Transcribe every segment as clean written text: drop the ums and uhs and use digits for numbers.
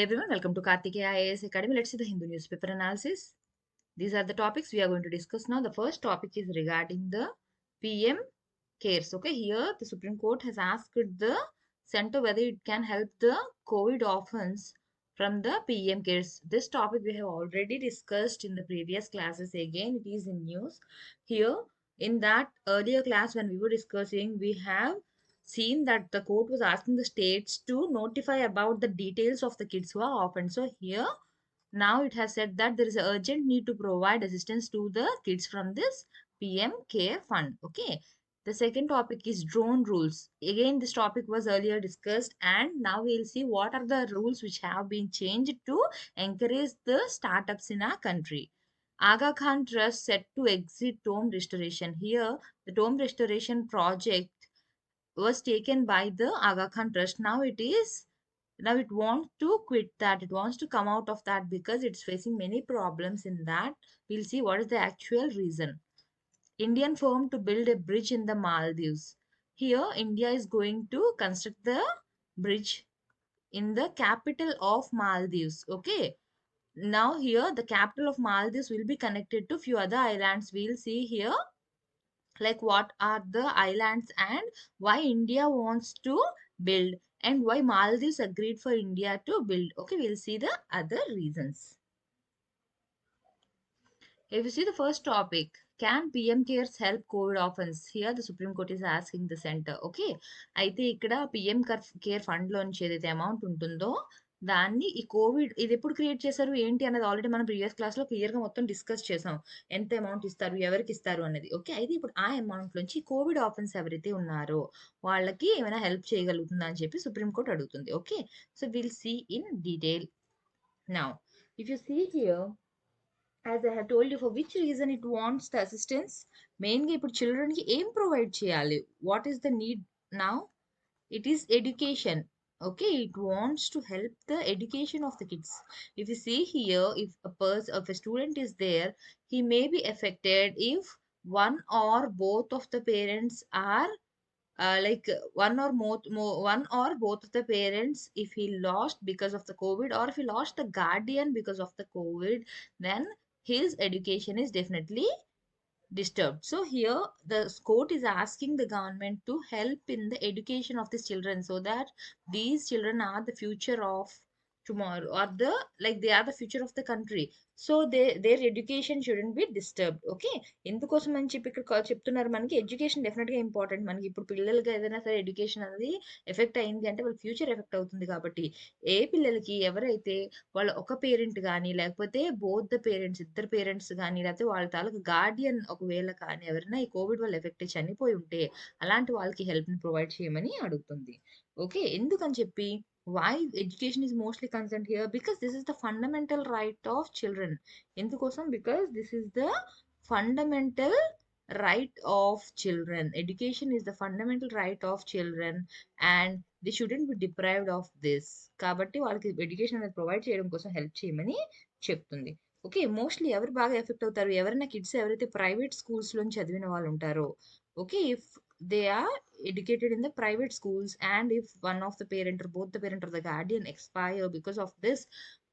everyone, welcome to Kartikeya IAS Academy. Let's see the Hindu newspaper analysis. These are the topics we are going to discuss now. The first topic is regarding the PM cares. Okay, here the Supreme Court has asked the center whether it can help the COVID orphans from the PM cares. This topic we have already discussed in the previous classes. Again, it is in news. Here, in that earlier class when we were discussing, we have seen that the court was asking the states to notify about the details of the kids who are orphaned. So here now it has said that there is an urgent need to provide assistance to the kids from this PM Care Fund. Okay. The second topic is drone rules. Again, this topic was earlier discussed, and now we'll see what are the rules which have been changed to encourage the startups in our country. Aga Khan Trust set to exit tomb restoration. Here, the tomb restoration project was taken by the Aga Khan Trust. Now it wants to quit that. It wants to come out of that because it's facing many problems in that. We'll see what is the actual reason. Indian firm to build a bridge in the Maldives. Here, India is going to construct the bridge in the capital of Maldives. Okay. Now here, the capital of Maldives will be connected to few other islands. We'll see here like what are the islands and why India wants to build and why Maldives agreed for India to build. Okay, we'll see the other reasons. If you see the first topic, can PM cares help COVID orphans? Here the Supreme Court is asking the center. Okay, అయితే ఇక్కడ PM care fund లోంచి ఏదైతే amount ఉంటుందో దాన్ని ఈ Covid ఇది ఎప్పుడు create చేశారు ఏంటి అనేది ఆల్రెడీ మనం ప్రీవియస్ క్లాస్ లో క్లియర్ గా మొత్తం డిస్కస్ చేసాం. ఎంత అమౌంట్ ఇస్తారు, ఎవరికి ఇస్తారు అనేది. ఓకే, అయితే ఇప్పుడు ఆ అమౌంట్ నుంచి కోవిడ్ ఆఫెన్స్ ఎవరైతే ఉన్నారో వాళ్ళకి ఏమైనా హెల్ప్ చేయగలుగుతుందా అని చెప్పి సుప్రీం కోర్ట్ అడుగుతుంది. Okay, so will see in detail now. If you see here, as I have told you, for which reason it wants the assistance, మెయిన్గా ఇప్పుడు చిల్డ్రన్కి ఏం ప్రొవైడ్ చేయాలి, what is the need now? It is education. Okay, it wants to help the education of the kids. If you see here, if a student is there, he may be affected if one or both of the parents are one or both of the parents, if he lost because of the COVID, or if he lost the guardian because of the COVID, then his education is definitely disturbed. So here the court is asking the government to help in the education of these children so that these children are the future of tomorrow, or they are the future of the country. So their education shouldn't be disturbed. Okay, ఎందుకోసం అని చెప్పి ఇక్కడ చెప్తున్నారు, మనకి education definite గా important. మనకి ఇప్పుడు పిల్లలకి ఏదైనా సరే ఎడ్యుకేషన్ అనేది ఎఫెక్ట్ అయింది అంటే వాళ్ళ ఫ్యూచర్ ఎఫెక్ట్ అవుతుంది. కాబట్టి ఏ పిల్లలకి ఎవరైతే వాళ్ళ ఒక పేరెంట్ కానీ లేకపోతే బోత్ ద పేరెంట్స్, ఇద్దరు పేరెంట్స్ కానీ లేకపోతే వాళ్ళ తాలూకు గార్డియన్ ఒకవేళ కానీ ఎవరైనా ఈ కోవిడ్ వల్ల ఎఫెక్ట్ చనిపోయి ఉంటే అలాంటి వాళ్ళకి హెల్ప్ ని ప్రొవైడ్ చేయమని అడుగుతుంది. ఓకే, ఎందుకని చెప్పి why education is mostly concerned here, because this is the fundamental right of children. ఎందుకోసం, because this is the fundamental right of children. Education is the fundamental right of children and they shouldn't be deprived of this. కాబట్టి వాళ్ళకి education అనేది provide చేయడం కోసం help చేయమని చెప్తుంది. Okay, mostly ఎవరు బాగా ఎఫెక్ట్ అవుతారు, ఎవరైనా కిడ్స్ ఎవరైతే ప్రైవేట్ స్కూల్స్ లో చదివిన వాళ్ళు ఉంటారో. Okay, if they are educated in the private schools and if one of the parent or both the parent or the guardian expire because of this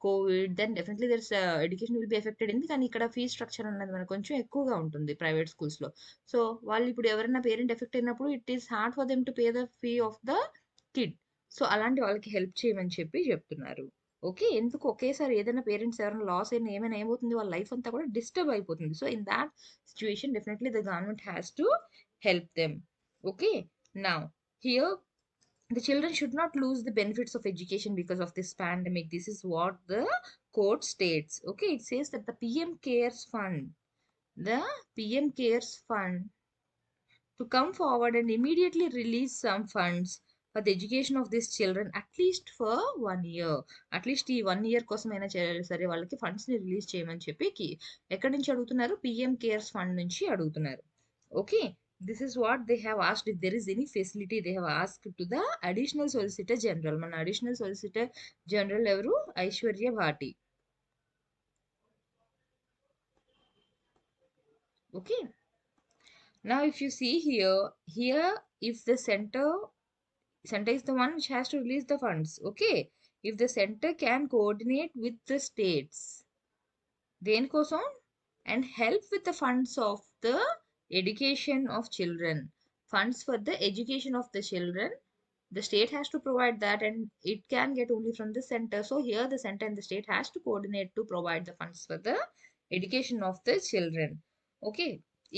COVID, then definitely there's education will be affected. ఎందుకని ఇక్కడ fee structure అన్నది మనకు కొంచెం ఎక్కువగా ఉంటుంది private schools లో. So వాళ్ళు ఇప్పుడు ఎవరైనా పేరెంట్ ఎఫెక్ట్ అయినప్పుడు it is hard for them to pay the fee of the kid. So అలాంటి వాళ్ళకి హెల్ప్ చేయమని చెప్పి చెప్తున్నారు. ఓకే, ఎందుకు ఒకేసారి ఏదైనా పేరెంట్స్ ఎవరైనా లాస్ అయినా ఏమైనా ఏమవుతుంది, వాళ్ళ లైఫ్ అంతా కూడా డిస్టర్బ్ అయిపోతుంది. So in that situation definitely the government has to help them. Okay, now here the children should not lose the benefits of education because of this pandemic. This is what the court states. Okay, it says that the PM cares fund to come forward and immediately release some funds for the education of these children at least for 1 year. At least ఈ 1 year కోసమైనా సరే వాళ్ళకి funds ని release చేయమని చెప్పి ఎక్కడి నుంచి అడుగుతున్నారు, పిఎం కేర్స్ ఫండ్ నుంచి అడుగుతున్నారు. Okay, this is what they have asked. If there is any facility, they have asked to the additional solicitor general. మన అడిషనల్ solicitor general ఎవరు, Aishwarya Bhati. Okay, now if you see here if the center is the one which has to release the funds. Okay, if the center can coordinate with the states దేనికోసం and help with the funds of the education of children, funds for the education of the children, the state has to provide that, and it can get only from the center. So here the center and the state has to coordinate to provide the funds for the education of the children. Okay,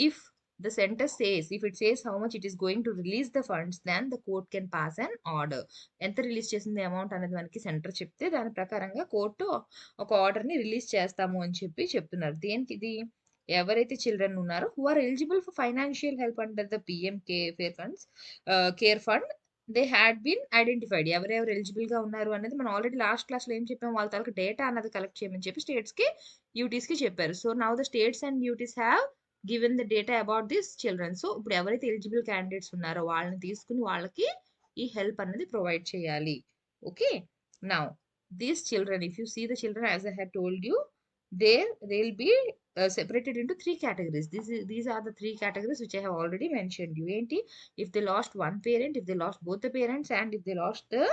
if the center says, if it says how much it is going to release the funds, then the court can pass an order. ఎంత release చేసింది amount అనేది మనకి centre చెప్తే దాని ప్రకారంగా court ఒక order ని release చేస్తాము అని చెప్తున్నారు. దేనికి ఇది? ఎవరైతే చిల్డ్రన్ ఉన్నారో who are eligible for financial help under the PM care fund they had been identified. ఎవరెవరు ఎలిజిబుల్ గా ఉన్నారు అనేది మనం ఆల్రెడీ లాస్ట్ క్లాస్ లో ఏం చెప్పాం, వాళ్ళ తాలూకు డేటా అన్నది కలెక్ట్ చేయమని చెప్పి స్టేట్స్ కి యూటీస్ కి చెప్పారు. So now the states and UTs have given the data about this children. So ఇప్పుడు ఎవరైతే ఎలిజిబుల్ క్యాండిడేట్స్ ఉన్నారో వాళ్ళని తీసుకుని వాళ్ళకి ఈ హెల్ప్ అనేది ప్రొవైడ్ చేయాలి. Okay, now these children, if you see the children as I have told you, they'll be separated into three categories. These are the three categories which I have already mentioned you. Enti, if they lost one parent, if they lost both the parents, and if they lost the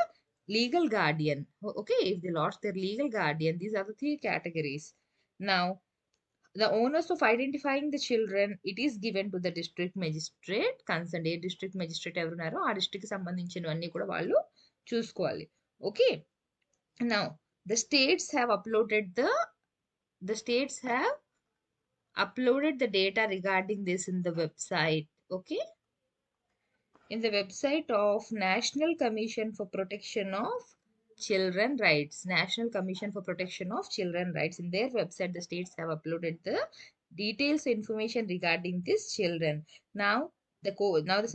legal guardian. Okay, if they lost their legal guardian, these are the three categories. Now the onus of identifying the children, it is given to the district magistrate concerned. A district magistrate ఎవరున్నారో ఆ district కి సంబంధించినవన్నీ కూడా వాళ్ళు చూసుకోవాలి. Okay, now the states have uploaded the data regarding this in the website. Okay, in the website of National Commission for Protection of Children Rights. National Commission for Protection of Children Rights, in their website the states have uploaded the details information regarding these children. Now the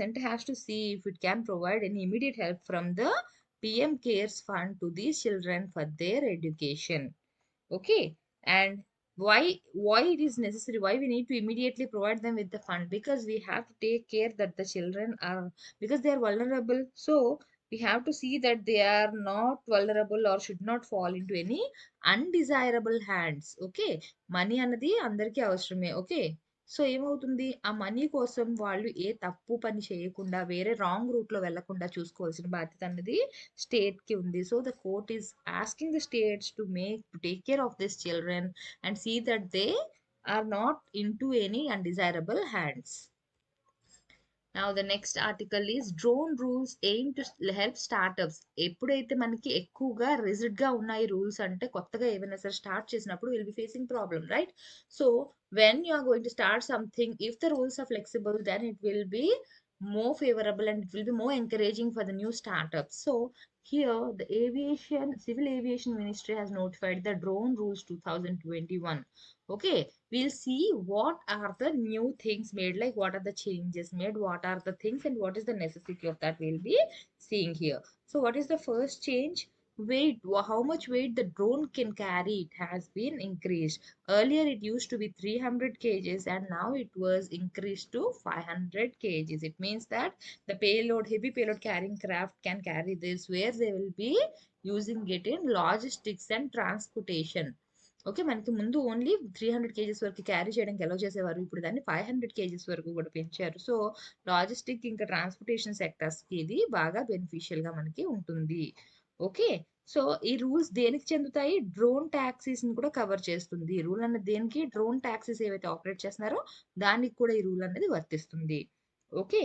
center has to see if it can provide any immediate help from the PM cares fund to these children for their education. Okay, and why it is necessary, why we need to immediately provide them with the fund, because we have to take care that the children are, because they are vulnerable, so we have to see that they are not vulnerable or should not fall into any undesirable hands. Okay, money అన్నది అందరికీ అవసరమే. Okay, so ఏమవుతుంది, ఆ money కోసం వాళ్ళు ఏ తప్పు పని చేయకుండా వేరే రాంగ్ రూట్ లో వెళ్లకుండా చూసుకోవాల్సిన బాధ్యత అన్నది స్టేట్ కి ఉంది. So the court is asking the states to take care of this children and see that they are not into any undesirable hands. Now the next article is drone rules aim to help startups. ఎప్పుడైతే మనకి ఎక్కువగా rigid గా ఉన్నాయి rules అంటే కొత్తగా ఏమైనా సరే start చేసినప్పుడు will be facing problem, right? So when you are going to start something, if the rules are flexible, then it will be more favorable and it will be more encouraging for the new startups. So here the civil aviation ministry has notified the drone rules 2021. Okay, we'll see what are the new things made, like what are the changes made, what are the things, and what is the necessity of that we'll be seeing here. So what is the first change? Weight, how much weight the drone can carry, it has been increased. Earlier it used to be 300 kgs and now it was increased to 500 kgs. It means that the heavy payload carrying craft can carry this, where they will be using it in logistics and transportation. Okay, మనకి ముందు only 300 kgs వరకు carry చేయడానికి allow చేసేవారు, ఇప్పుడు దాన్ని 500 kgs వరకు కూడా పెంచారు. సో లాజిస్టిక్ ఇంకా ట్రాన్స్పోర్టేషన్ సెక్టర్స్ కి ఇది బాగా బెనిఫిషియల్ గా మనకి ఉంటుంది. ఓకే, సో ఈ రూల్స్ దేనికి చెందుతాయి? డ్రోన్ టాక్సీస్ ని కూడా కవర్ చేస్తుంది. ఈ రూల్ అనేది దేనికి? డ్రోన్ టాక్సీస్ ఏవైతే ఆపరేట్ చేస్తున్నారో దానికి కూడా ఈ రూల్ అనేది వర్తిస్తుంది. Okay,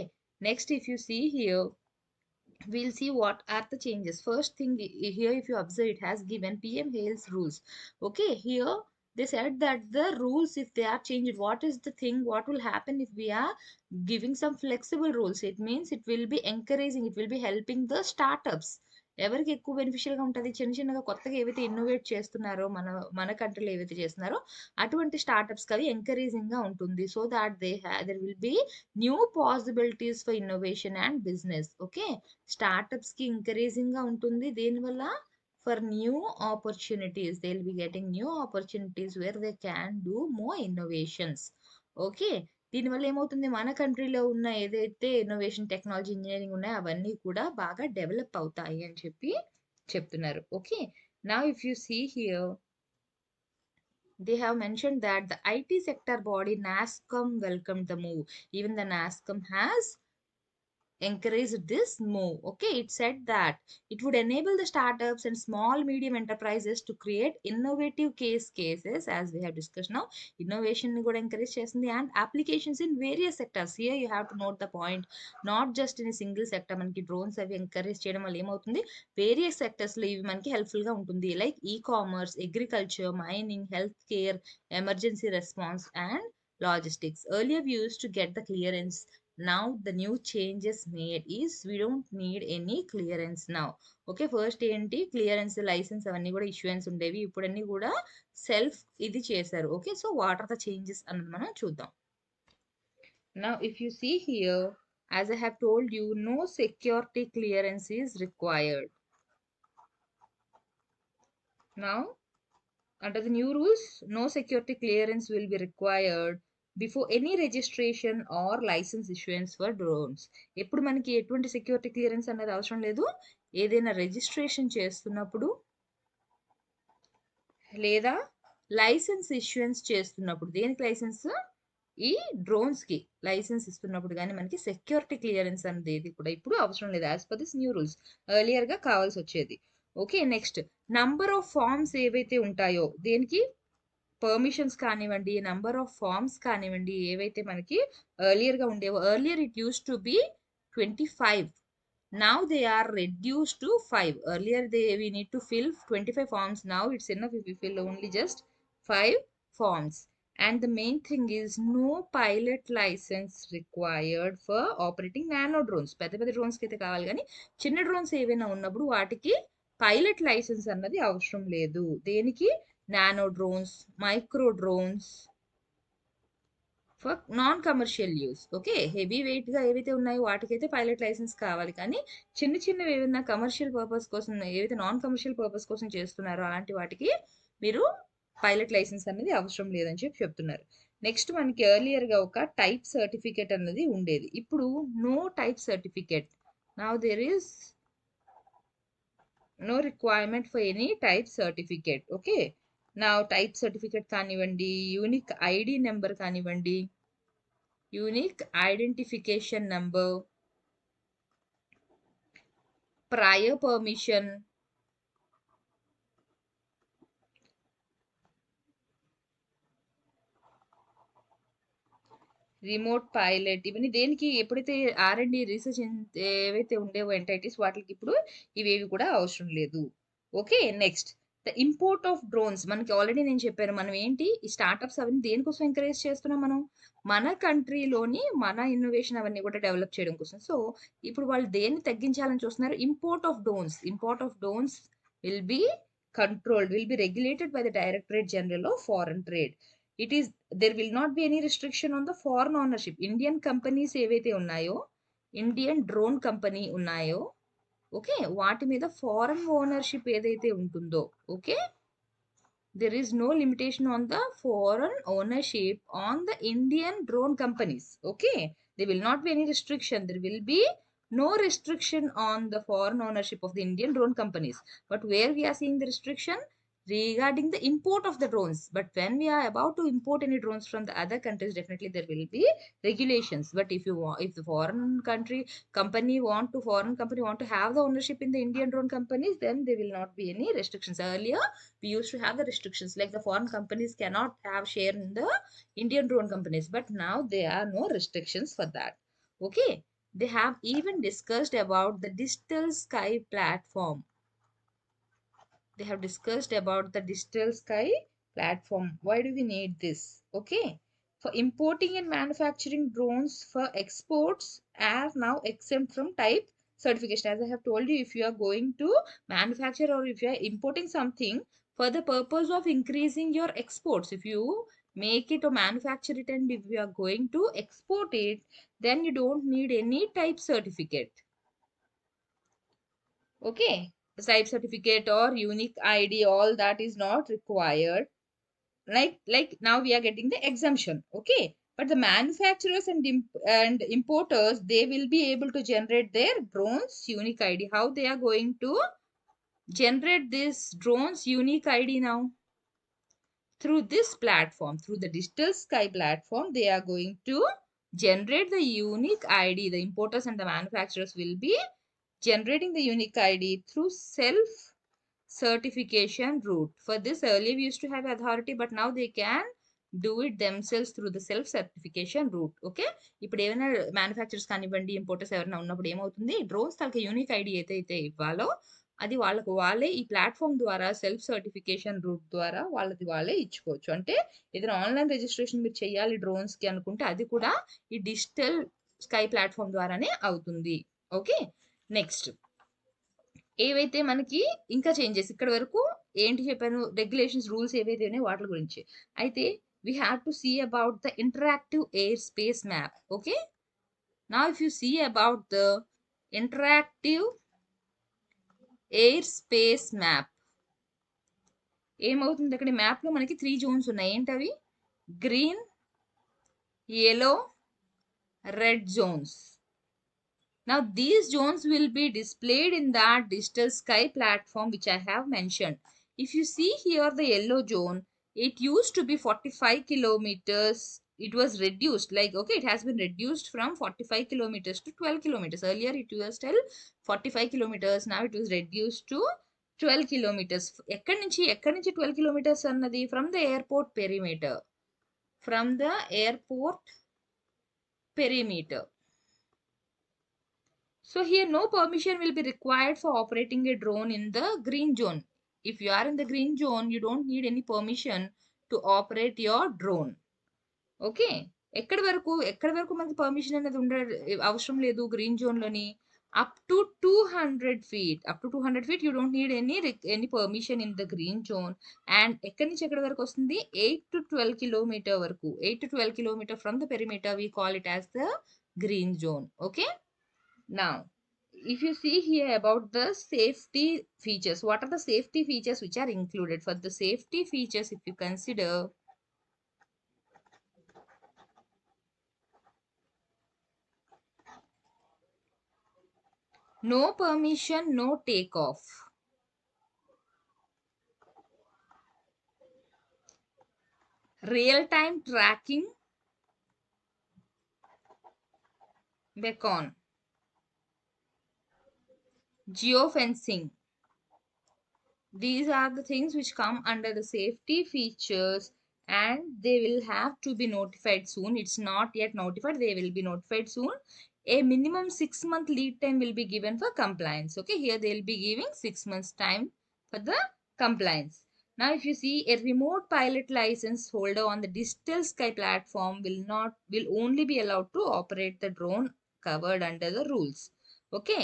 next if you see here, we'll see what are the changes. First thing here, if you observe, it has given PM Hale's rules. Okay, here they said that the rules, if they are changed, what is the thing, what will happen if we are giving some flexible rules? It means it will be encouraging, it will be helping the startups. ఎవరికి ఎక్కువ beneficial గా ఉంటుంది? చిన్న చిన్నగా కొత్తగా ఏవైతే innovate చేస్తున్నారో మన కంట్రీలో ఏవైతే చేస్తున్నారో అటువంటి స్టార్టప్స్ కి ఎంకరేజింగ్ గా ఉంటుంది. So that there will be new possibilities for innovation and business. Okay, startups కి ఎంకరేజింగ్ గా ఉంటుంది. దేనివల్ల? For new opportunities, they will be getting new opportunities where they can do more innovations. Okay, దీనివల్ల ఏమవుతుంది, మన కంట్రీలో ఉన్న ఏదైతే ఇన్నోవేషన్ టెక్నాలజీ ఇంజనీరింగ్ ఉన్నాయో అవన్నీ కూడా బాగా డెవలప్ అవుతాయి అని చెప్తున్నారు. Okay, now if you see here, they have mentioned that the IT sector body NASSCOM welcomed the move. Even the NASSCOM has encouraged this move. Okay, it said that it would enable the startups and small medium enterprises to create innovative cases, as we have discussed now. Innovation ni kuda encourage చేస్తుంది and applications in various sectors. Here you have to note the point, not just in a single sector. మనకి drones అవి encourage చేయడం వల్ల ఏమవుతుంది, various sectors లో ఇవి మనకి helpful గా ఉంటుంది. Like e commerce, agriculture, mining, health care, emergency response and logistics. Earlier we used to get the clearance. Now the new changes made is we don't need any clearance now. Okay, first ఏంటి clearance, licence అవన్నీ కూడా issuance ఉండేవి, ఇప్పుడు అన్ని కూడా self ఇది చేశారు. Okay, so what are the changes అన్నది మనం చూద్దాం. Now if you see here, as I have told you, no security clearance is required. Now under the new rules, no security clearance will be required before any registration or license issuance for drones. ఎప్పుడు మనకి ఎటువంటి security clearance అనేది అవసరం లేదు, ఏదైనా registration చేస్తున్నప్పుడు లేదా licence issuance చేస్తున్నప్పుడు. దేనికి లైసెన్స్? ఈ డ్రోన్స్ కి లైసెన్స్ ఇస్తున్నప్పుడు కానీ మనకి సెక్యూరిటీ క్లియరెన్స్ అనేది ఏది కూడా ఇప్పుడు అవసరం లేదు, as per this new rules. Earlier గా కావాల్సి వచ్చేది. Okay, next number of forms ఏవైతే ఉంటాయో, దేనికి పర్మిషన్స్ కానివ్వండి, నంబర్ ఆఫ్ ఫార్మ్స్ కానివ్వండి, ఏవైతే మనకి ఎర్లియర్ గా ఉండేవో, earlier it used to be 25. Now they are reduced to 5. Earlier we need to fill 25 forms. Now it's enough if we fill only just 5 forms. And the main thing is no pilot license required for operating nano drones. పెద్ద పెద్ద drones కి అయితే కావాలి, కానీ చిన్న drones ఏవైనా ఉన్నప్పుడు వాటికి పైలట్ లైసెన్స్ అన్నది అవసరం లేదు. దేనికి? Nano drones, micro drones, for non commercial use. Okay, heavy weight గా ఏవైతే ఉన్నాయో వాటికైతే పైలట్ లైసెన్స్ కావాలి, కానీ చిన్న చిన్నవి ఏమైనా కమర్షియల్ పర్పస్ కోసం, ఏవైతే నాన్ కమర్షియల్ పర్పస్ కోసం చేస్తున్నారో అలాంటి వాటికి మీరు పైలట్ లైసెన్స్ అనేది అవసరం లేదని చెప్తున్నారు. నెక్స్ట్ మనకి ఎర్లియర్ గా ఒక టైప్ సర్టిఫికేట్ అన్నది ఉండేది, ఇప్పుడు no type certificate. Now there is no requirement for any type certificate. Okay, నా టైప్ సర్టిఫికేట్ కానివ్వండి, యూనిక్ ఐడి నెంబర్ కానివ్వండి, unique identification number, prior permission, remote pilot, ఇవన్నీ దేనికి? ఎప్పుడైతే R&D రీసెర్చ్ ఏవైతే ఉండేవో ఎంటైటీస్, వాటికి ఇప్పుడు ఇవేవి కూడా అవసరం లేదు. Okay, next the import of drones. మనకి ఆల్రెడీ నేను చెప్పాను, మనం ఏంటి ఈ స్టార్ట్అప్స్ అవన్నీ దేనికోసం ఎంకరేజ్ చేస్తున్నాం, మనం మన కంట్రీలోని మన ఇన్నోవేషన్ అవన్నీ కూడా డెవలప్ చేయడం కోసం. సో ఇప్పుడు వాళ్ళు దేన్ని తగ్గించాలని చూస్తున్నారు? Import of drones. Import of drones will be controlled, will be regulated by the Directorate General of Foreign Trade. It is, there will not be any restriction on the foreign ownership. Indian companies ఏవైతే ఉన్నాయో, Indian drone company ఉన్నాయో, okay, వాటి మీద foreign ownership ఏదైతే ఉంటుందో, okay, there is no limitation on the foreign ownership on the Indian drone companies. Okay, there will not be any restriction. There will be no restriction on the foreign ownership of the Indian drone companies. But where we are seeing the restriction? Regarding the import of the drones. But when we are about to import any drones from the other countries, definitely there will be regulations. But if you want, if the foreign company want to have the ownership in the Indian drone companies, then there will not be any restrictions. Earlier we used to have the restrictions, like the foreign companies cannot have share in the Indian drone companies, but now there are no restrictions for that. Okay, they have even discussed about the Digital Sky platform. They have discussed about the Digital Sky platform. Why do we need this? Okay, for importing and manufacturing drones for exports are now exempt from type certification. As I have told you, if you are going to manufacture or if you are importing something for the purpose of increasing your exports, if you make it or manufacture it and if you are going to export it, then you don't need any type certificate. Okay, the type certificate or unique ID, all that is not required. Like now we are getting the exemption. Okay, but the manufacturers and importers, they will be able to generate their drones unique ID. How they are going to generate this drones unique ID now? Through this platform, through the Digital Sky platform, they are going to generate the unique ID. The importers and the manufacturers will be generating the unique ID through self certification route. For this, earlier we used to have authority, but now they can do it themselves through the self certification route. Okay, ఇప్పుడు ఏమైనా manufacturers కానివ్వండి, importers ఎవరైనా ఉన్నప్పుడు ఏమవుతుంది, drones తాలూకా unique ID ఏదైతే ఇవ్వాలో అది వాళ్ళకు వాళ్ళే ఈ ప్లాట్ఫామ్ ద్వారా సెల్ఫ్ సర్టిఫికేషన్ రూట్ ద్వారా వాళ్ళది వాళ్ళే ఇచ్చుకోవచ్చు. అంటే ఏదైనా ఆన్లైన్ రిజిస్ట్రేషన్ మీరు చేయాలి డ్రోన్స్ కి అనుకుంటే అది కూడా ఈ డిజిటల్ స్కై ప్లాట్ఫామ్ ద్వారానే అవుతుంది. ఓకే, నెక్స్ట్ ఏవైతే మనకి ఇంకా చేంజెస్ ఇక్కడ వరకు ఏంటి చెప్పాను, రెగ్యులేషన్స్ రూల్స్ ఏవైతే ఉన్నాయో వాటి గురించి. అయితే we have to see about the interactive airspace map. Okay, now if you see about the interactive airspace map, ఏమవుతుంది అక్కడ మ్యాప్ లో మనకి 3 జోన్స్ ఉన్నాయి. ఏంటవి? Green, yellow, red zones. Now these zones will be displayed in that digital sky platform which I have mentioned. If you see here the yellow zone, it used to be 45 kilometers. It was reduced, like, okay, it has been reduced from 45 kilometers to 12 kilometers. Earlier it was still 45 kilometers. Now it was reduced to 12 kilometers. ఎక్కడి నుంచి 12 kilometers అన్నది? From the airport perimeter. From the airport perimeter. So here no permission will be required for operating a drone in the green zone. If you are in the green zone, you don't need any permission to operate your drone. Okay, ఎక్కడి వరకు మనకి permission అనేది అవసరం లేదు green zone లోని. Up to 200 feet. Up to 200 feet you don't need any permission in the green zone. And ఎక్కడి నుంచి ఎక్కడి వరకు వస్తుంది? 8 to 12 kilometer వరకు. 8 to 12 kilometer from the perimeter we call it as the green zone. Okay, now if you see here about the safety features, what are the safety features which are included? For the safety features, if you consider, no permission, no takeoff, real time tracking beacon, geofencing. These are the things which come under the safety features, and they will have to be notified soon. It's not yet notified, they will be notified soon. A minimum 6-month lead time will be given for compliance. Okay, here they will be giving 6 months time for the compliance. Now if you see, a remote pilot license holder on the digital sky platform will only be allowed to operate the drone covered under the rules. Okay,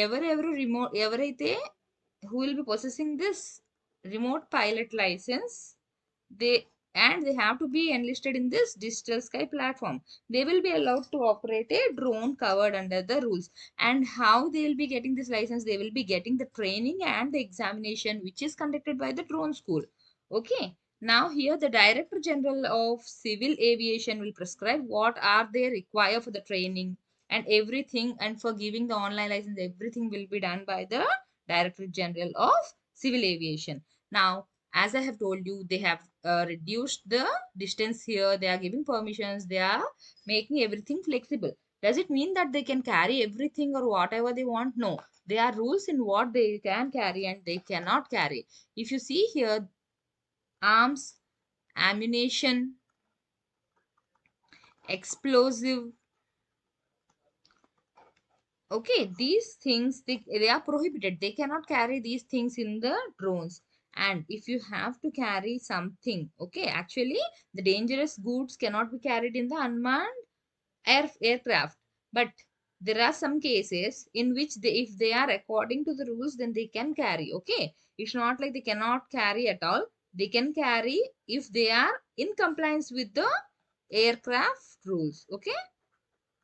ఎవరైతే who will be possessing this remote pilot license, they they have to be enlisted in this digital sky platform, they will be allowed to operate a drone covered under the rules. And how they will be getting this license? They will be getting the training and the examination which is conducted by the drone school. Okay, now here the Director General of Civil Aviation will prescribe what are they require for the training and everything, and for giving the online license everything will be done by the Director General of Civil Aviation. Now, as I have told you, they have reduced the distance here. They are giving permissions. They are making everything flexible. Does it mean that they can carry everything or whatever they want? No. There are rules in what they can carry and they cannot carry. If you see here, arms, ammunition, explosive, okay, these things they are prohibited. They cannot carry these things in the drones. And if you have to carry something, okay, actually the dangerous goods cannot be carried in the unmanned aircraft. But there are some cases in which if they are according to the rules, then they can carry. Okay, it's not like they cannot carry at all. They can carry if they are in compliance with the aircraft rules. Okay,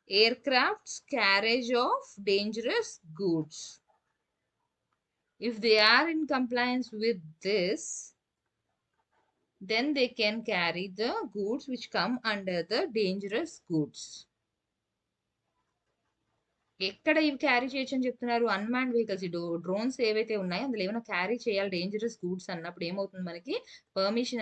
aircraft's carriage of dangerous goods. If they are in compliance with this, then they can carry the goods which come under the dangerous goods. ఎక్కడ ఇవి carry చేయొచ్చని చెప్తున్నారు? Unmanned vehicles ఈ drones ఏవైతే ఉన్నాయో అందులో ఏమైనా carry చేయాలి డేంజరస్ గూడ్స్ అన్నప్పుడు ఏమవుతుంది మనకి పర్మిషన్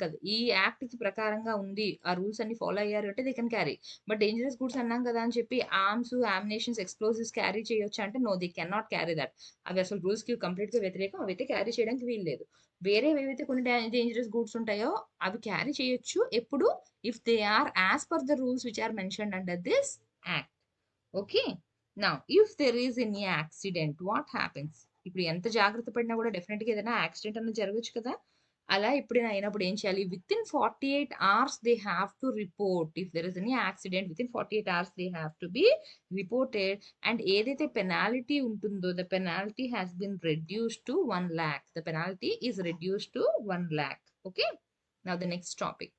కాదు. ఈ యాక్ట్‌కి ప్రకారంగా ఉంది. ఆ రూల్స్ అన్ని ఫాలో అయ్యారు అంటే they can carry. But dangerous goods అన్నాం కదా అని చెప్పి ఆర్మ్స్, అమ్యునిషన్స్, ఎక్స్‌ప్లోజివ్స్ క్యారీ చేయొచ్చా అంటే no they can not carry that. అవి అసలు రూల్స్‌కి కంప్లీట్‌గా వ్యతిరేకం. అవైతే క్యారీ చేయడానికి వీల్లేదు. వేరేవి ఏవైతే కొన్ని డేంజరస్ గూడ్స్ ఉంటాయో అవి క్యారీ చేయొచ్చు. ఎప్పుడు? If they are as per the rules which are mentioned under this act. Okay. Now if there is any accident what happens? ఇప్పుడు ఎంత జాగ్రత్త పడినా కూడా డెఫినెట్‌గా ఏదైనా యాక్సిడెంట్ అన్నది జరగొచ్చు కదా! అలా ఎప్పుడైనా అయినప్పుడు ఏం చేయాలి? Within 48 hours they have to report. If there is any accident within 48 hours they have to be reported. And ఏదైతే పెనాల్టీ ఉంటుందో the penalty has been reduced to 1,00,000. The penalty is reduced to 1,00,000. Okay. Now the next topic.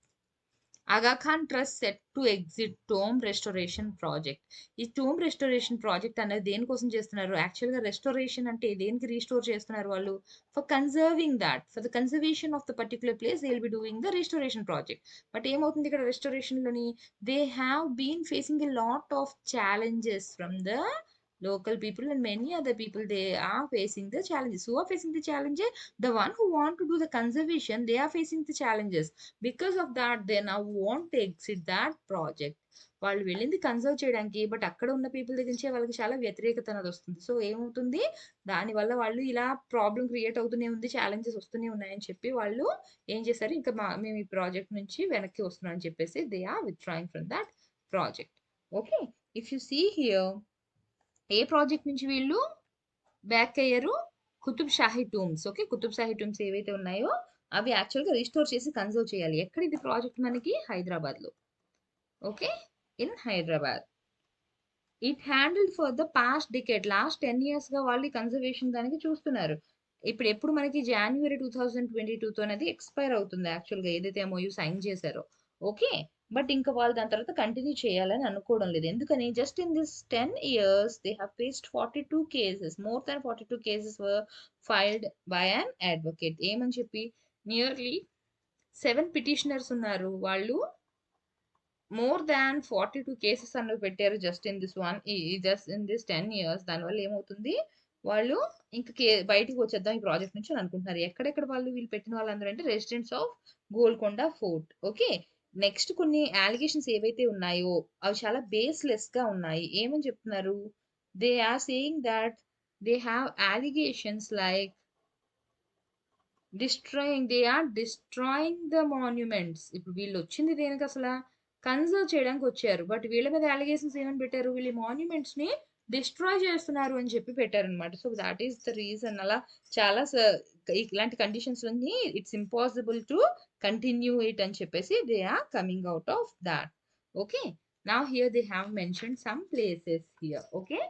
Aga Khan Trust set to exit tomb restoration project. ఈ tome restoration project అనేది దేనికోసం చేస్తున్నారు? యాక్చువల్‌గా restoration అంటే దేనికి restore చేస్తున్నారు వాళ్ళు? For conserving that. For the conservation of the particular place they will be doing the restoration project. But ఏమవుతుంది ఇక్కడ రెస్టోరేషన్‌లోని they have been facing a lot of challenges from the local people and many other people. They are facing the challenges. Who are facing the challenges? The one who want to do the conservation, they are facing the challenges. Because of that they now want to exit that project. వాళ్ళు వెళ్ళింది conserve చేయడానికి. But అక్కడ ఉన్న people దగ్గర నుంచి వాళ్ళకి చాలా వ్యతిరేకత అనేది వస్తుంది. సో ఏమవుతుంది? దానివల్ల వాళ్ళు ఇలా ప్రాబ్లమ్ క్రియేట్ అవుతూనే ఉంది. ఛాలెంజెస్ వస్తూనే ఉన్నాయని చెప్పి వాళ్ళు ఏం చేశారు? ఇంకా మేము ఈ ప్రాజెక్ట్ నుంచి వెనక్కి వస్తున్నాం అని చెప్పేసి they are withdrawing from that project. Okay. If you see here ఏ ప్రాజెక్ట్ నుంచి వీళ్ళు బ్యాక్ అయ్యారు? Qutb Shahi tombs. Okay. Qutb Shahi tombs ఏవైతే ఉన్నాయో అవి యాక్చువల్‌గా రిస్టోర్ చేసి కన్జర్వ్ చేయాలి. ఎక్కడ ఇది ప్రాజెక్ట్ మనకి? హైదరాబాద్‌లో. Okay. In Hyderabad. It handled for the past decade. Last 10 ఇయర్స్‌గా వాళ్ళు ఈ కన్జర్వేషన్ దానికి చూస్తున్నారు. ఇప్పుడు ఎప్పుడు మనకి జాన్యువరి 2022 అనేది ఎక్స్‌పైర్ అవుతుంది యాక్చువల్‌గా ఏదైతే ఎంఓయూ సైన్ చేశారో. ఓకే. బట్ ఇంకా వాళ్ళు దాని తర్వాత కంటిన్యూ చేయాలని అనుకోవడం లేదు. ఎందుకని? Just in this 10 years they have faced 42 cases. More than 42 cases were filed by an advocate. ఏమని చెప్పి? నియర్లీ 7 పిటిషనర్స్ ఉన్నారు. వాళ్ళు మోర్ దాన్ 42 కేసెస్ అన్నవి పెట్టారు జస్ట్ ఇన్ దిస్ 10 ఇయర్స్. దానివల్ల ఏమవుతుంది? వాళ్ళు ఇంక బయటికి వచ్చేద్దాం ఈ ప్రాజెక్ట్ నుంచి అని అనుకుంటున్నారు. ఎక్కడెక్కడ వీళ్ళు పెట్టిన వాళ్ళందరూ అంటే residents of Golconda fort. Okay. Next కొన్ని అలిగేషన్స్ ఏవైతే ఉన్నాయో అవి చాలా బేస్‌లెస్ గా ఉన్నాయి. ఏమని చెప్తున్నారు? They are saying that they have allegations like they are destroying the monuments. ఇప్పుడు వీళ్ళు వచ్చింది దేనికి అసల? కన్జర్వ్ చేయడానికి వచ్చారు. బట్ వీళ్ళ మీద అలిగేషన్స్ ఏమని పెట్టారు? వీళ్ళు మాన్యుమెంట్స్ ని డిస్ట్రాయ్ చేస్తున్నారు అని చెప్పి పెట్టారనమాట. So that is the reason. అలా చాలా ఇలాంటి కండిషన్స్ లోని it's impossible to continue it అని చెప్పేసి they are coming out of that. Okay. Now here they have mention some places here. Okay.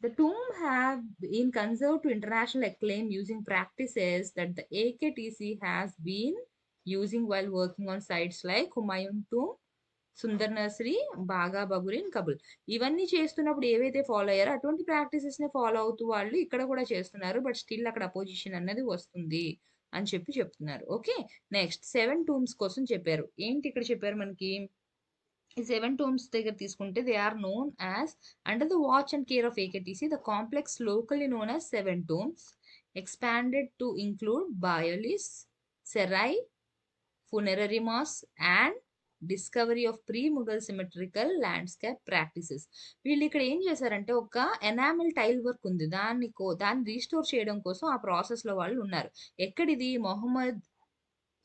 The tomb have been conserved to international acclaim using practices that the AKTC has been using while working on sites like Humayun Tomb, Sundar nursery, బాగా బగురిన్, కబుల్. ఇవన్నీ చేస్తున్నప్పుడు ఏవైతే follow అయ్యారో అటువంటి practices ని follow అవుతూ వాళ్ళు ఇక్కడ కూడా చేస్తున్నారు. బట్ స్టిల్ అక్కడ అపోజిషన్ అన్నది వస్తుంది అని చెప్పి చెప్తున్నారు. ఓకే. నెక్స్ట్ 7 టూమ్స్ కోసం చెప్పారు. ఏంటి ఇక్కడ చెప్పారు మనకి? ఈ 7 టూమ్స్ దగ్గర తీసుకుంటే they are known as under the watch and care of AKTC the complex locally known as 7 tombs expanded to include baolis, serai, funerary moss and discovery of pre Mughal symmetrical landscape practices. వీళ్ళు ఇక్కడ ఏం చేశారంటే ఒక ఎనామిల్ టైల్ వర్క్ ఉంది. దాన్ని restore చేయడం కోసం ఆ ప్రాసెస్ లో వాళ్ళు ఉన్నారు. ఎక్కడిది? మొహమ్మద్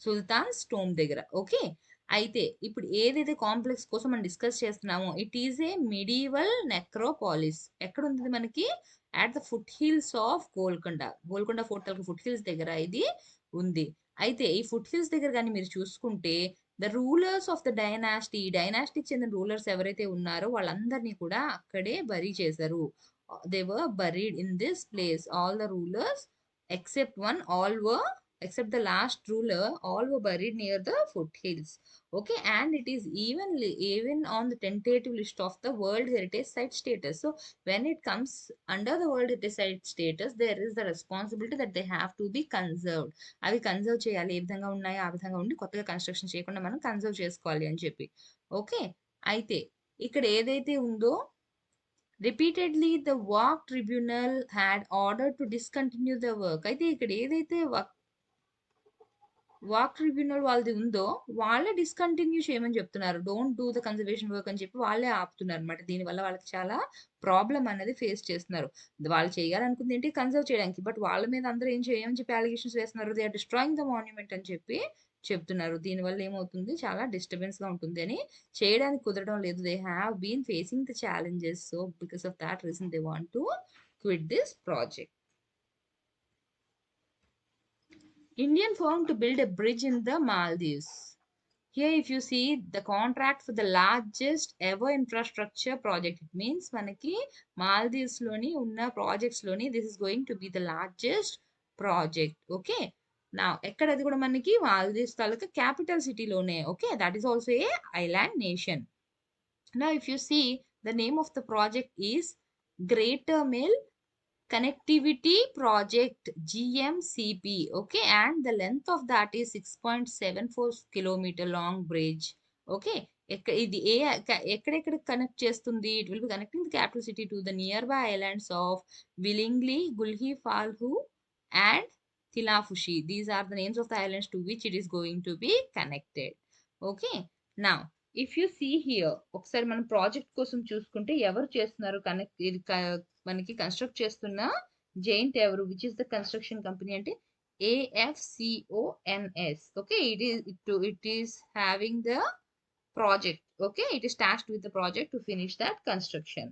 సుల్తాన్ స్టోమ్ దగ్గర. ఓకే. అయితే ఇప్పుడు ఏదైతే కాంప్లెక్స్ కోసం మనం డిస్కస్ చేస్తున్నామో ఇట్ ఈజ్ ఏ మిడీవల్ నెక్రోపాలిస్. ఎక్కడ ఉంది మనకి? At the foot hills of Golconda fort foot hills దగ్గర ఇది ఉంది. అయితే ఈ ఫుట్ హిల్స్ దగ్గర కానీ మీరు చూసుకుంటే ద రూలర్స్ ఆఫ్ ద డైనాస్టీకి చెందిన రూలర్స్ ఎవరైతే ఉన్నారో వాళ్ళందరినీ కూడా అక్కడే బరీ చేశారు. They were buried in this place. All the rulers except one all were except the last ruler all were buried near the foothills. Okay. And it is even on the tentative list of the world heritage site status. So when it comes under the world heritage site status there is the responsibility that they have to be conserved. అవి conserve చేయాలి. ఏ విధంగా ఉన్నాయో ఆ విధంగా ఉండి కొత్తగా construction చేయకుండా మనం కన్జర్వ్ చేసుకోవాలి అని చెప్పి. ఓకే. అయితే ఇక్కడ ఏదైతే ఉందో repeatedly the walk tribunal had order to discontinue the work. అయితే ఇక్కడ ఏదైతే వాక్ ట్రిబ్యునల్ వాళ్ళది ఉందో వాళ్ళే డిస్కంటిన్యూ చేయమని చెప్తున్నారు. Don't do the conservation work అని చెప్పి వాళ్ళే ఆపుతున్నారు అనమాట. దీనివల్ల వాళ్ళకి చాలా ప్రాబ్లమ్ అనేది ఫేస్ చేస్తున్నారు. వాళ్ళు చేయాలనుకుంది ఏంటి కన్జర్వ్ చేయడానికి. బట్ వాళ్ళ మీద అందరూ ఏం చేయమని చెప్పి అలిగేషన్స్ వేస్తున్నారు. They are destroying the monument అని చెప్పి చెప్తున్నారు. దీనివల్ల ఏమవుతుంది చాలా డిస్టర్బెన్స్ గా ఉంటుంది అని చేయడానికి కుదరడం లేదు. They have been facing the challenges. So because of that reason they want to quit this project. Indian firm to build a bridge in the Maldives. Here, if you see the contract for the largest ever infrastructure project, it means మనకి Maldives లోని ఉన్న projects లోని this is going to be the largest project. Okay. Now, ఎక్కడ అది కూడా మనకి Maldives తాలూకా capital city లోనే. Okay. That is also a island nation. Now, if you see the name of the project is Greater Mill Connectivity Project GMCP. Okay, and the length of that is 6.74 kilometer long bridge. Okay, ఇది ఎక్కడెక్కడ connect చేస్తుంది? It will be connecting the capital city to the nearby islands of Willingli, Gulhi, Falhu and Tilafushi. These are the names of the islands to which it is going to be connected. Okay, now if you see here ఒకసారి మనం project కోసం చూసుకుంటే ఎవరు చేస్తున్నారు connect ఇది మనకి construct చేస్తున్న giant ఎవరు which is the construction company అంటే AFCONS. Okay, it is having the project. Okay, it is tasked with the project to finish that construction.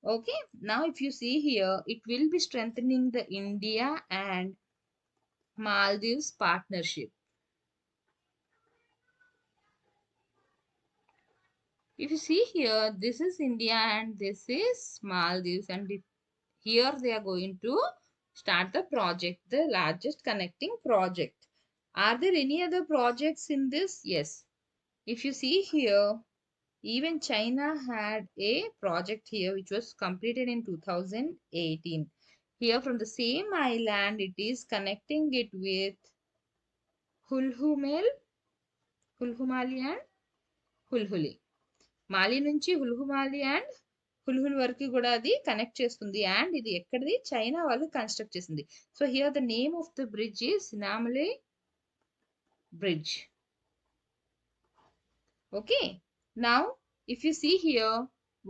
Okay, now if you see here it will be strengthening the India and Maldives partnership. If you see here, this is India and this is Maldives, and here they are going to start the project, the largest connecting project. Are there any other projects in this? Yes. If you see here, even China had a project here which was completed in 2018. Here from the same island, it is connecting it with Hulhumali and Hulhuli. మాలి నుంచి హుల్హుమాలి and హుల్హుల్ వరకు కూడా అది connect చేస్తుంది. And ఇది ఎక్కడిది China వాళ్ళు construct చేసింది. So here the name of the bridge is Sinamale bridge. Okay, now if you see here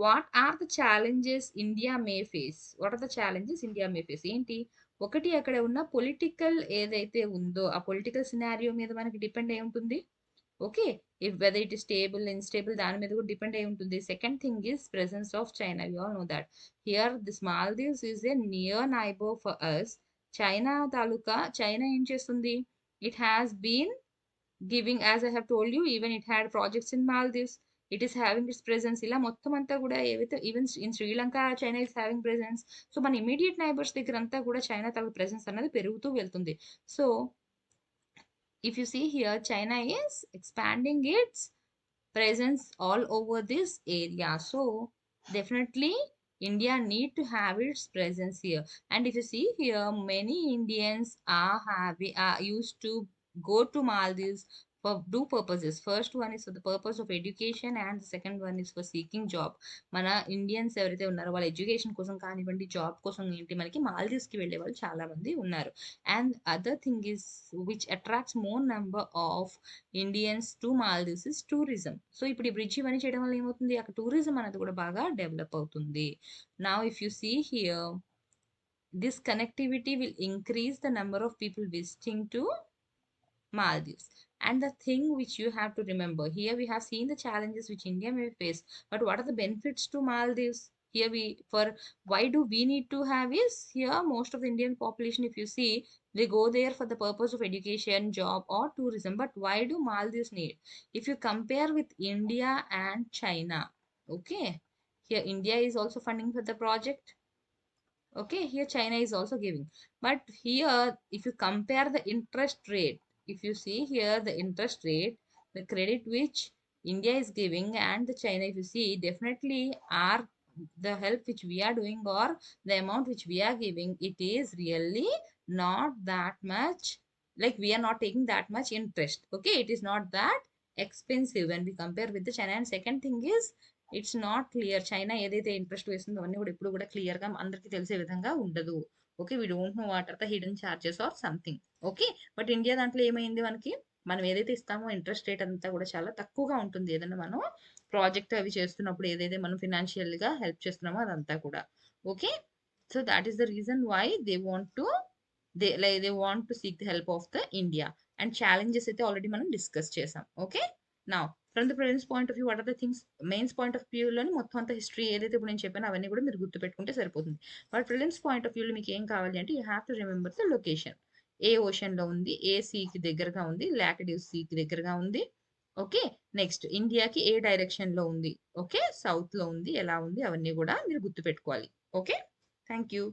what are the challenges India may face. What are the challenges India may face ఏంటి? ఒకటి, అక్కడ ఉన్న political ఏదైతే ఉందో ఆ political scenario మీద మనకి depend అయి ఉంటుంది. Okay, if whether it is stable unstable దాని మీద కూడా డిపెండ్ అయి ఉంటుంది. Second thing is presence of China. You all know that here this Maldives is a near neighbour for us. China తాలూకా చైనా ఏం చేస్తుంది? It has been giving, as I have told you, even it had projects in Maldives. It is having its presence. ఇలా మొత్తం అంతా కూడా ఏవైతే even in Sri Lanka China is having presence. So మన immediate neighbours దగ్గర అంతా కూడా చైనా తాలూకా ప్రెసెన్స్ అనేది పెరుగుతూ వెళ్తుంది. So if you see here, China is expanding its presence all over this area. So definitely India need to have its presence here. And if you see here, many Indians are used to go to Maldives for two purposes. First one is for the purpose of education and the second one is for seeking job. మన Indians ఎవరైతే ఉన్నారో వాళ్ళ education కోసం కానివ్వండి, job కోసం ఏంటి మనకి మాల్దీవ్స్కి వెళ్ళే వాళ్ళు చాలా మంది ఉన్నారు. And other thing is which attracts more number of Indians to Maldives is tourism. So ఇప్పుడు ఈ బ్రిడ్జ్ ఇవన్నీ చేయడం వల్ల ఏమవుతుంది, అక్కడ టూరిజం అనేది కూడా బాగా డెవలప్ అవుతుంది. Now if you see here, this connectivity will increase the number of people visiting to Maldives. And the thing which you have to remember, here we have seen the challenges which India may face, but what are the benefits to Maldives? Here why do we need to have is, here most of the Indian population, if you see, they go there for the purpose of education, job or tourism. But why do Maldives need? If you compare with India and China, okay, here India is also funding for the project. Okay, here China is also giving. But here, if you compare the interest rate, if you see here the interest rate, the credit which India is giving and the China, if you see, definitely are the help which we are doing or the amount which we are giving, it is really not that much, like we are not taking that much interest. Okay, it is not that expensive when we compare with the China. And second thing is it's not clear. China ఏదైతే interest వేస్తుందో అవన్నీ కూడా ఎప్పుడు కూడా క్లియర్‌గా అందరికీ తెలిసే విధంగా ఉండదు. Okay. We don't know what are the hidden charges or something. Okay. But India దాంట్లో ఏమైంది మనకి, మనం ఏదైతే ఇస్తామో ఇంట్రెస్ట్ రేట్ అంతా కూడా చాలా తక్కువగా ఉంటుంది. ఏదైనా మనం ప్రాజెక్ట్ అవి చేస్తున్నప్పుడు ఏదైతే మనం ఫినాన్షియల్‌గా హెల్ప్ చేస్తున్నామో అదంతా కూడా. Okay. So that is the reason why they want to they want to seek the help of the India. And challenges అయితే ఆల్రెడీ మనం డిస్కస్ చేసాం. Okay. Now from the presents point of view what are the things, mains point of వ్యూలోని మొత్తం అంతా history ఏదైతే ఇప్పుడు నేను చెప్పానో అవన్నీ కూడా మీరు గుర్తుపెట్టుకుంటే సరిపోతుంది. బట్ ప్రెజెంట్స్ పాయింట్ ఆఫ్ వ్యూలో మీకు ఏం కావాలి అంటే you have to remember the location. ఏ ఓషన్లో ఉంది, ఏ సీకి దగ్గరగా ఉంది, లాటిట్యూడ్ సీకి దగ్గరగా ఉంది. ఓకే. నెక్స్ట్ ఇండియాకి ఏ డైరెక్షన్లో ఉంది, ఓకే, సౌత్లో ఉంది, ఎలా ఉంది, అవన్నీ కూడా మీరు గుర్తుపెట్టుకోవాలి. ఓకే. Thank you.